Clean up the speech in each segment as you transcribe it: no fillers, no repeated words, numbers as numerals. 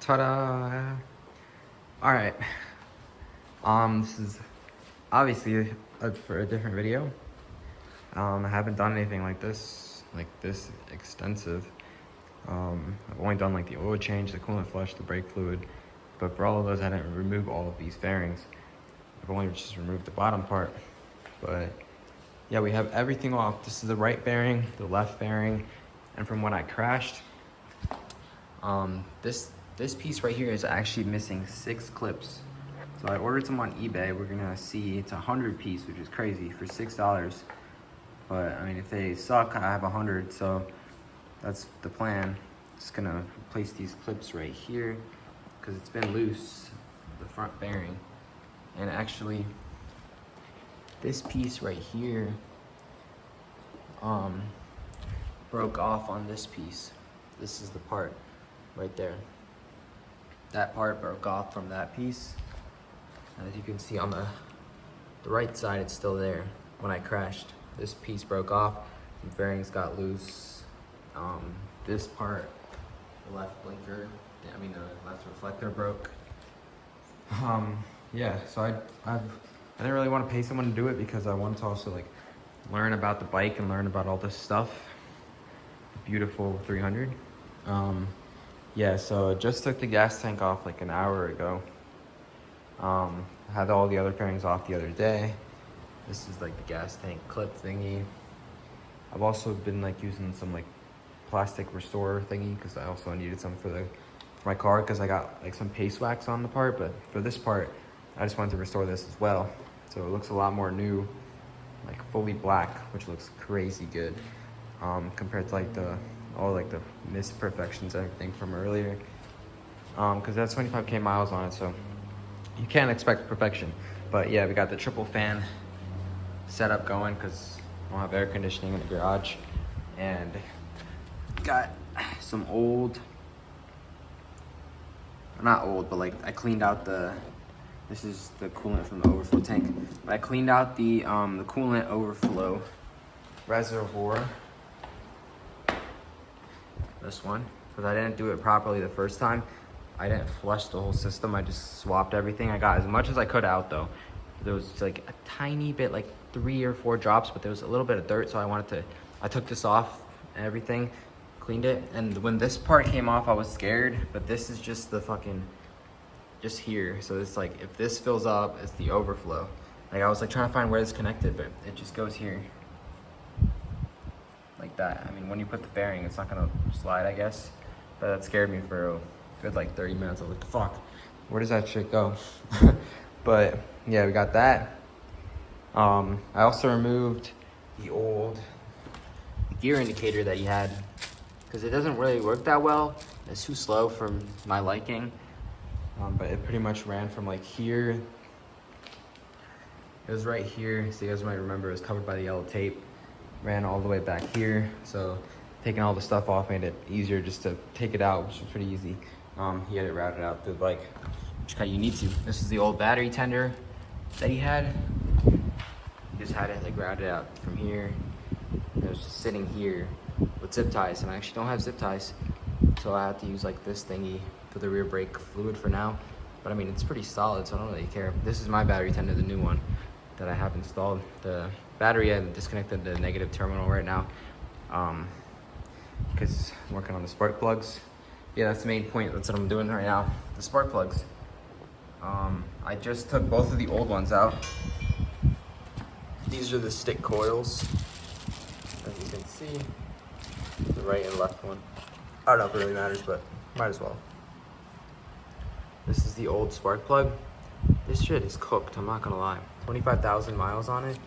Ta-da! All right. This is obviously for a different video. I haven't done anything like this extensive. I've only done like the oil change, the coolant flush, the brake fluid, but for all of those, I didn't remove all of these fairings. I've only just removed the bottom part. But yeah, we have everything off. This is the right bearing, the left bearing, and from when I crashed, this piece right here is actually missing 6 clips. So I ordered some on eBay. We're gonna see it's a 100 piece, which is crazy for $6. But I mean, if they suck, I have 100. So that's the plan. Just gonna replace these clips right here because it's been loose, the front bearing. And actually, this piece right here broke off on this piece. This is the part right there. That part broke off from that piece. As you can see on the right side, it's still there. When I crashed, this piece broke off, the bearings got loose. This part, the left blinker, the left reflector broke. Yeah, so I didn't really want to pay someone to do it because I wanted to also like learn about the bike and learn about all this stuff. Beautiful 300. Yeah, so just took the gas tank off like an hour ago. Had all the other fairings off the other day. This is like the gas tank clip thingy. I've also been like using some like plastic restorer thingy because I also needed some for my car because I got like some paste wax on the part, but for this part, I just wanted to restore this as well. So it looks a lot more new, like fully black, which looks crazy good compared to like all the misperfections, everything from earlier. Because that's 25K miles on it, so you can't expect perfection. But yeah, we got the triple fan setup going because I don't have air conditioning in the garage. And got some old, not old, but like I cleaned out this is the coolant from the overflow tank. But I cleaned out the coolant overflow reservoir. This one, because I didn't do it properly the first time. I didn't flush the whole system. I just swapped everything. I got as much as I could out though. There was like a tiny bit, like 3 or 4 drops, but there was a little bit of dirt, so I took this off and everything, cleaned it. And when this part came off, I was scared, but this is just just here. So it's like, if this fills up, it's the overflow. Like I was like trying to find where it's connected, but it just goes here. Like that. I mean, when you put the bearing, it's not gonna slide, I guess. But that scared me for a good like 30 minutes. I was like, fuck, where does that shit go? But yeah, we got that. I also removed the old gear indicator that you had because it doesn't really work that well. It's too slow for my liking. But it pretty much ran from like here. It was right here, so you guys might remember it was covered by the yellow tape. Ran all the way back here, so taking all the stuff off made it easier just to take it out, which was pretty easy. He had it routed out through the bike, which kind of you need to. This is the old battery tender that he had. He just had it like routed out from here. It was just sitting here with zip ties, and I actually don't have zip ties, so I have to use like this thingy for the rear brake fluid for now. But I mean, it's pretty solid, so I don't really care. This is my battery tender, the new one that I have installed. The battery, I disconnected the negative terminal right now because I'm working on the spark plugs. Yeah, that's the main point. That's what I'm doing right now, the spark plugs. I just took both of the old ones out. These are the stick coils, as you can see, the right and left one. I don't know if it really matters, but might as well. This is the old spark plug. This shit is cooked, I'm not gonna lie. 25,000 miles on it.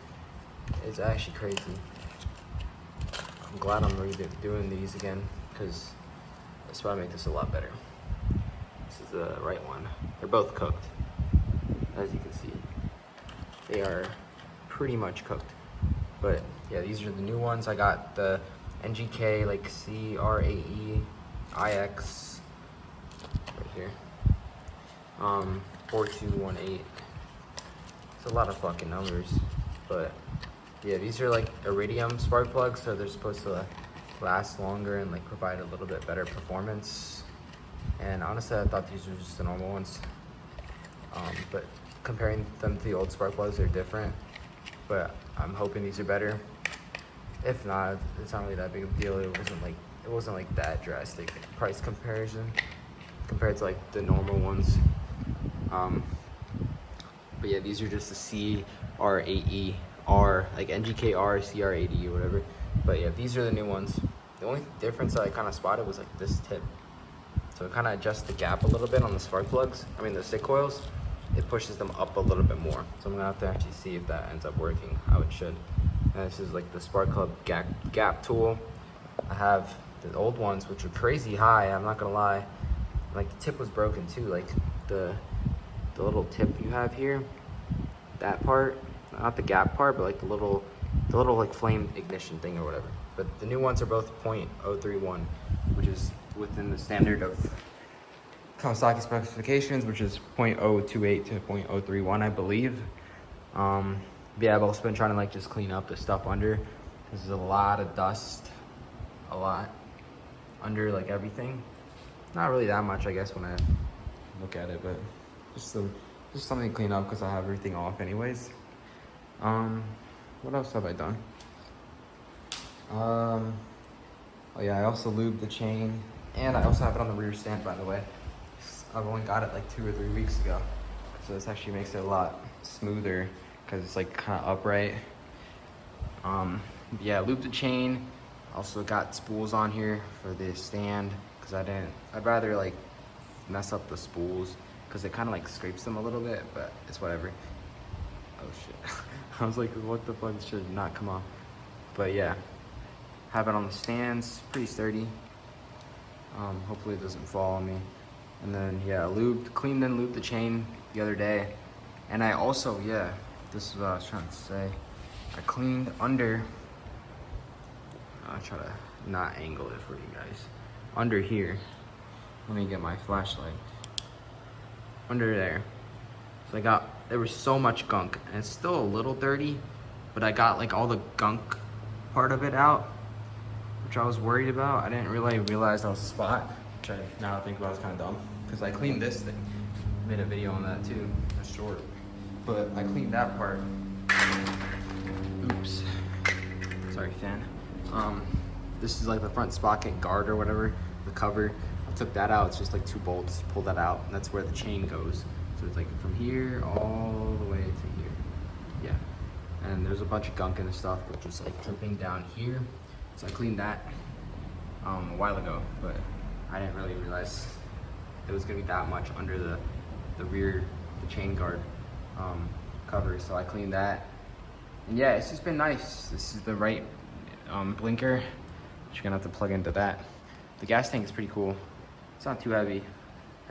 It's actually crazy. I'm glad I'm doing these again because this will make this a lot better. This is the right one. They're both cooked, as you can see. They are pretty much cooked. But yeah, these are the new ones. I got the NGK CR8E IX right here. 4218. It's a lot of fucking numbers, but yeah, these are like Iridium Sparkplugs, so they're supposed to last longer and like provide a little bit better performance. And honestly, I thought these were just the normal ones. But comparing them to the old spark plugs, they're different. But I'm hoping these are better. If not, it's not really that big of a deal. It wasn't like that drastic price comparison compared to like the normal ones. But yeah, these are just the CR8E like NGK CR8E or whatever. But yeah, these are the new ones. The only difference that I kind of spotted was like this tip. So it kind of adjusts the gap a little bit on the spark plugs. I mean the stick coils. It pushes them up a little bit more. So I'm gonna have to actually see if that ends up working how it should. And this is like the Sparkplug Gap Tool. I have the old ones, which are crazy high, I'm not gonna lie. Like the tip was broken too, like the little tip you have here, that part, not the gap part, but like the little like flame ignition thing or whatever. But the new ones are both .031, which is within the standard of Kawasaki specifications, which is .028 to .031, I believe. Yeah, I've also been trying to like just clean up the stuff under. There's a lot of dust, a lot under like everything. Not really that much, I guess, when I look at it, but just something to clean up because I have everything off anyways. What else have I done? Oh yeah, I also lubed the chain, and I also have it on the rear stand, by the way. I've only got it like 2 or 3 weeks ago, so this actually makes it a lot smoother because it's like kind of upright. Yeah, lubed the chain. Also got spools on here for the stand because I'd rather like mess up the spools because it kind of like scrapes them a little bit, but it's whatever. Oh shit. I was like, what the fuck, should not come off. But yeah, have it on the stands, pretty sturdy. Hopefully it doesn't fall on me. And then yeah, cleaned and lubed the chain the other day. And I also, yeah, this is what I was trying to say. I cleaned under, I'll try to not angle it for you guys. Under here, let me get my flashlight. Under there. So there was so much gunk, and it's still a little dirty, but I got like all the gunk part of it out, which I was worried about. I didn't really realize that was a spot, which now I think about is kind of dumb, because I cleaned this thing. Made a video on that too, it's short. But I cleaned that part. Oops. Sorry, fan. This is like the front sprocket guard or whatever, the cover. I took that out, it's just like 2 bolts, pull that out, and that's where the chain goes. So it's like from here all the way to here. Yeah. And there's a bunch of gunk and stuff, which is like dripping down here. So I cleaned that a while ago, but I didn't really realize it was gonna be that much under the rear, the chain guard cover. So I cleaned that. And yeah, it's just been nice. This is the right blinker, which you're gonna have to plug into that. The gas tank is pretty cool. It's not too heavy.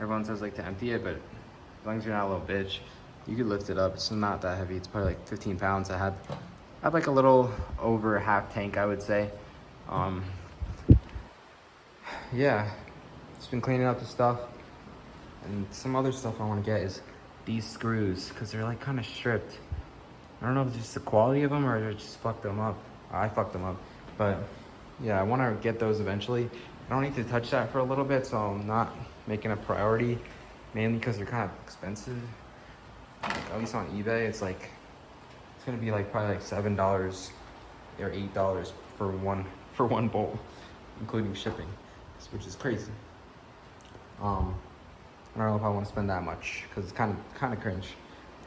Everyone says like to empty it, but as long as you're not a little bitch, you could lift it up. It's not that heavy. It's probably like 15 pounds. I have like a little over a half tank, I would say. Yeah, just been cleaning up the stuff. And some other stuff I want to get is these screws, because they're like kind of stripped. I don't know if it's just the quality of them or I just fucked them up. I fucked them up. But yeah, I want to get those eventually. I don't need to touch that for a little bit, so I'm not making a priority, mainly because they're kind of expensive. Like, at least on eBay, it's gonna be like probably like $7 or $8 for one bolt, including shipping, which is crazy. I don't know if I want to spend that much because it's kind of cringe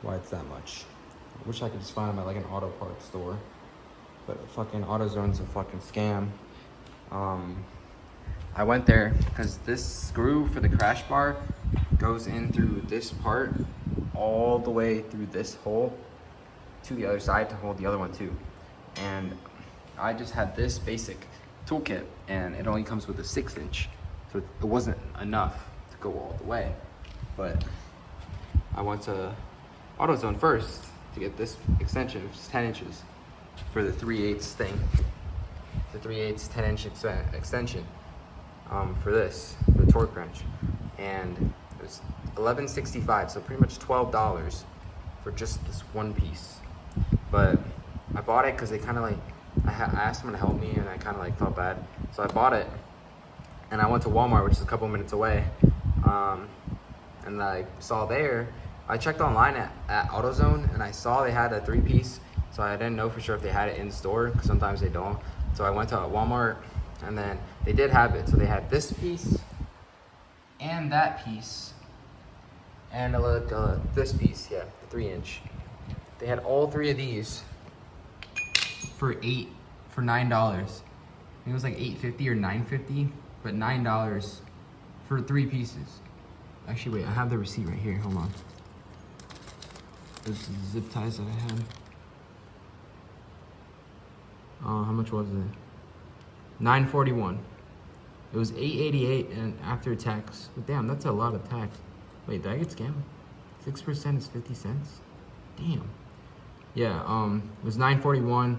why it's that much. I wish I could just find them at like an auto parts store, but fucking AutoZone's a fucking scam. I went there because this screw for the crash bar goes in through this part all the way through this hole to the other side to hold the other one too. And I just had this basic toolkit and it only comes with a 6-inch, so it wasn't enough to go all the way. But I went to AutoZone first to get this extension, which is 10 inches for the 3/8 thing, the 3/8 10-inch extension. For the torque wrench, and it was $11.65, so pretty much $12 for just this one piece. But I bought it because they kind of like, I asked them to help me and I kind of like felt bad, so I bought it. And I went to Walmart, which is a couple minutes away, And I saw there, I checked online at AutoZone, and I saw they had a 3-piece, so I didn't know for sure if they had it in store, because sometimes they don't. So I went to Walmart, and then they did have it. So they had this piece, and that piece, and this piece, yeah, the 3-inch. They had all 3 of these for $9. I think it was like $8.50 or $9.50, but $9 for 3 pieces. Actually, wait, I have the receipt right here. Hold on. There's the zip ties that I had. How much was it? $9.41. It was $8.88 and after tax. But damn, that's a lot of tax. Wait, did I get scammed? 6% is 50 cents. Damn. Yeah, it was $9.41,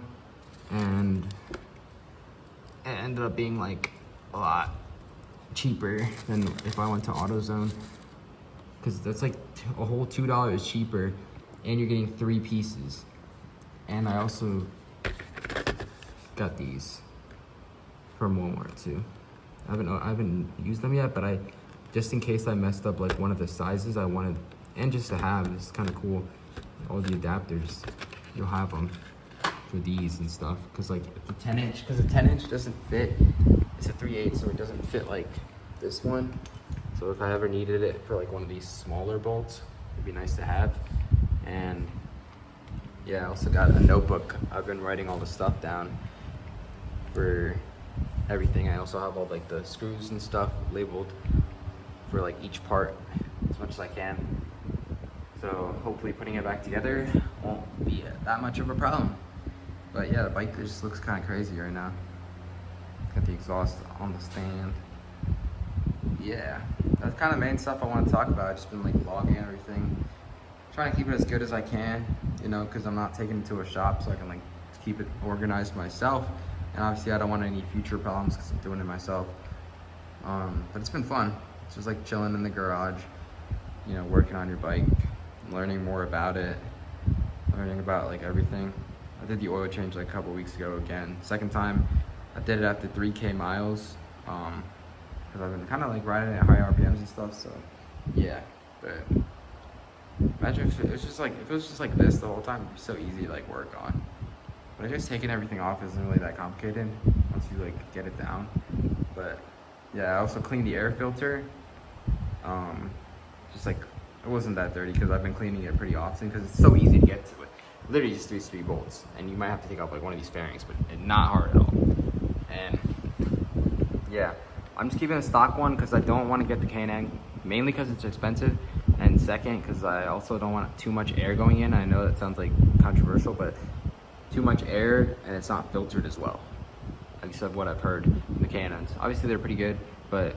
and it ended up being like a lot cheaper than if I went to AutoZone, because that's like a whole $2 cheaper, and you're getting 3 pieces. And I also got these from Walmart too. I haven't used them yet, but just in case I messed up like one of the sizes I wanted, and just to have, it's kind of cool. All the adapters, you'll have them for these and stuff. Cause like the 10-inch, because the 10-inch doesn't fit. It's a 3/8, so it doesn't fit like this one. So if I ever needed it for like one of these smaller bolts, it'd be nice to have. And yeah, I also got a notebook. I've been writing all the stuff down for everything. I also have all like the screws and stuff labeled for like each part as much as I can. So hopefully putting it back together won't be that much of a problem. But yeah, the bike just looks kind of crazy right now. Got the exhaust on the stand. Yeah, that's kind of the main stuff I want to talk about. I've just been like vlogging everything. Trying to keep it as good as I can, you know, because I'm not taking it to a shop, so I can like keep it organized myself. And obviously I don't want any future problems because I'm doing it myself. But it's been fun. It's just like chilling in the garage, you know, working on your bike, learning more about it, learning about like everything. I did the oil change like a couple weeks ago again. Second time I did it after 3K miles, because I've been kind of like riding at high RPMs and stuff. So yeah, but imagine if it was just like this the whole time. It'd be so easy to like work on. But I guess taking everything off isn't really that complicated once you like get it down. But yeah, I also cleaned the air filter. Just like, it wasn't that dirty because I've been cleaning it pretty often because it's so easy to get to it. Literally just 3 bolts, and you might have to take off like one of these fairings, but it's not hard at all. And yeah, I'm just keeping a stock one because I don't want to get the K&N, mainly because it's expensive, and second because I also don't want too much air going in. I know that sounds like controversial, but too much air and it's not filtered as well. At least of what I've heard from the K&Ns. Obviously they're pretty good, but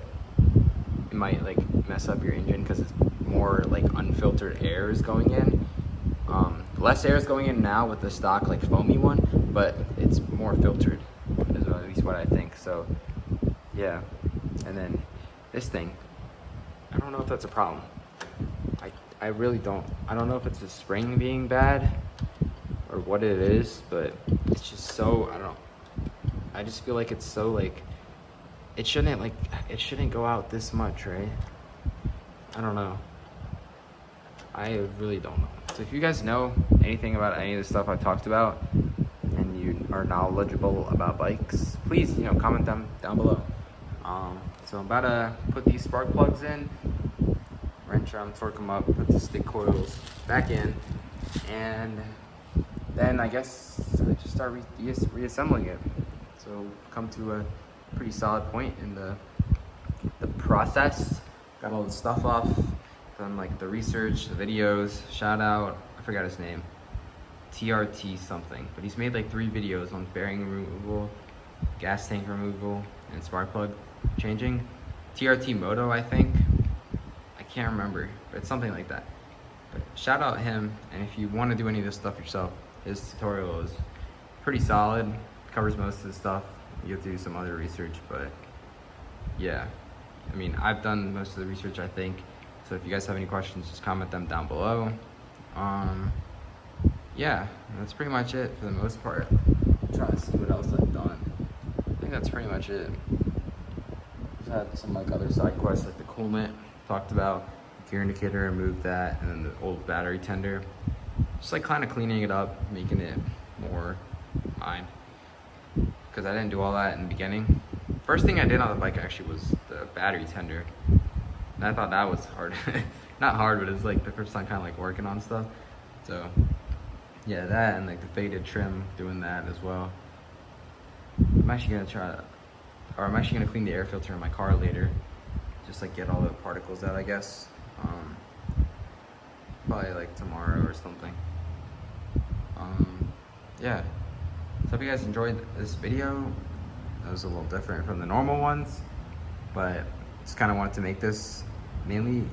it might like mess up your engine because it's more like unfiltered air is going in. Less air is going in now with the stock like foamy one, but it's more filtered, is at least what I think. So yeah, and then this thing, I don't know if that's a problem. I really don't. I don't know if it's the spring being bad or what it is, but it's just so, I don't know. I just feel like it's so like, it shouldn't go out this much, right? I don't know. I really don't know. So if you guys know anything about any of the stuff I talked about and you are knowledgeable about bikes, please, you know, comment them down below. So I'm about to put these spark plugs in, wrench them, torque them up, put the stick coils back in, and then I guess I just start reassembling it. So come to a pretty solid point in the process. Got all the stuff off, done like the research, the videos, shout out, I forgot his name, TRT something, but he's made like 3 videos on fairing removal, gas tank removal, and spark plug changing. TRT Moto, I think. I can't remember, but it's something like that. But shout out him, and if you want to do any of this stuff yourself, his tutorial is pretty solid, covers most of the stuff. You have to do some other research, but yeah, I mean, I've done most of the research, I think. So if you guys have any questions, just comment them down below. Yeah, that's pretty much it for the most part. I'm trying to see what else I've done. I think that's pretty much it. Just had some like other side quests like the coolant talked about. Gear indicator, removed that, and then the old battery tender. Just like kind of cleaning it up, making it more mine. Because I didn't do all that in the beginning. First thing I did on the bike actually was the battery tender. And I thought that was hard. Not hard, but it's like the first time kind of like working on stuff. So yeah, that and like the faded trim, doing that as well. I'm actually gonna clean the air filter in my car later. Just like get all the particles out, I guess. Probably like tomorrow or something. Yeah. So hope you guys enjoyed this video. It was a little different from the normal ones, but just kind of wanted to make this mainly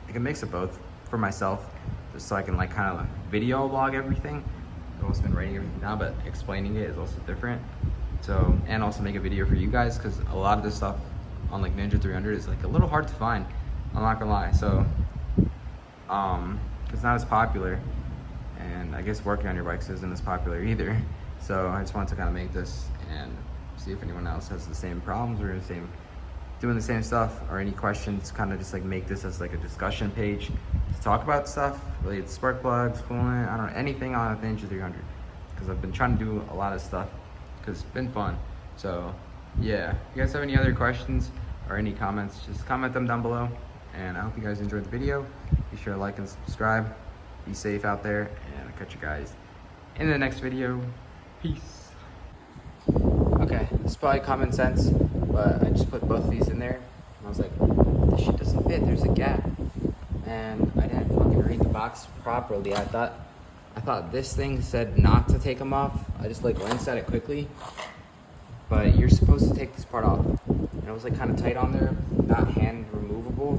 like a mix of both for myself, just so I can like kind of video log everything. I've also been writing everything down, but explaining it is also different. So, and also make a video for you guys, because a lot of this stuff on like Ninja 300 is like a little hard to find. I'm not gonna lie. So it's not as popular, and I guess working on your bikes isn't as popular either. So I just wanted to kind of make this and see if anyone else has the same problems or doing the same stuff, or any questions. Kind of just like make this as like a discussion page to talk about stuff related to spark plugs, coolant, I don't know, anything on a Ninja 300, because I've been trying to do a lot of stuff because it's been fun. So yeah, if you guys have any other questions or any comments, just comment them down below. And I hope you guys enjoyed the video. Be sure to like and subscribe. Be safe out there, and I'll catch you guys in the next video. Peace. Okay, it's probably common sense, but I just put both of these in there, and I was like, this shit doesn't fit, there's a gap. And I didn't fucking read the box properly. I thought this thing said not to take them off. I just like glanced at it quickly, but you're supposed to take this part off. And it was like kind of tight on there, not hand removable,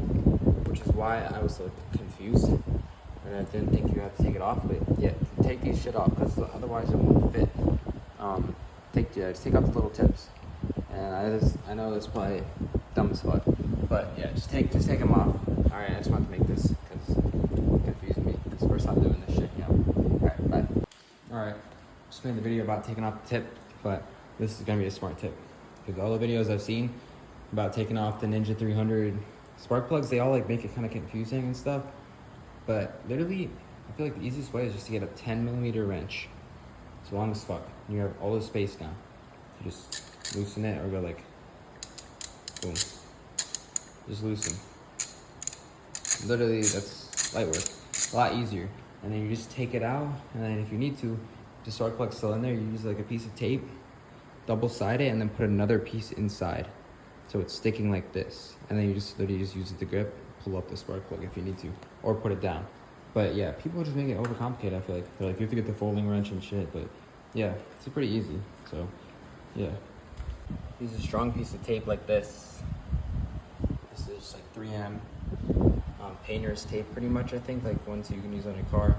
which is why I was so confused. And I didn't think you had to take it off, but yeah, take these shit off, because otherwise it won't fit. Just take off the little tips. And I know that's probably dumb as fuck, but yeah, just take them off. All right, I just wanted to make this because it confused me. It's the first time doing this shit, you know. All right, bye. All right, just made the video about taking off the tip, but this is gonna be a smart tip, because all the videos I've seen about taking off the Ninja 300 spark plugs, they all like make it kind of confusing and stuff. But literally, I feel like the easiest way is just to get a 10mm wrench. It's long as fuck. You have all the space now. You just loosen it, or go like, boom. Just loosen. Literally, that's light work. A lot easier. And then you just take it out, and then if you need to, the spark plug's still in there, you use like a piece of tape, double side it, and then put another piece inside. So it's sticking like this. And then you just literally just use it to grip, pull up the spark plug if you need to, or put it down. But yeah, people just make it overcomplicated, I feel like. They're like, you have to get the folding wrench and shit, but yeah, it's pretty easy. So yeah. Use a strong piece of tape like this. This is like 3M painter's tape pretty much, I think, like ones you can use on your car.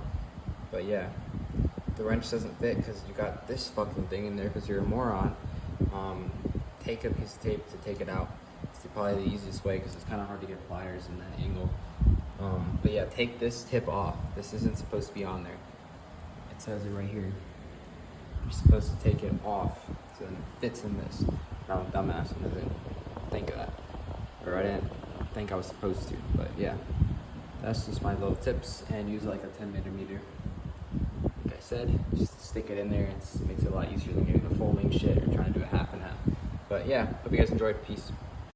But yeah, the wrench doesn't fit because you got this fucking thing in there because you're a moron. Take a piece of tape to take it out. It's probably the easiest way because it's kind of hard to get pliers in that angle. But yeah, take this tip off. This isn't supposed to be on there. It says it right here. You're supposed to take it off so then it fits in this. I'm a dumbass and I didn't think of that. Or I didn't think I was supposed to, but yeah. That's just my little tips, and use like a 10mm. Like I said, just stick it in there. It makes it a lot easier than getting the folding shit or trying to do a half and half. But yeah, hope you guys enjoyed. Peace.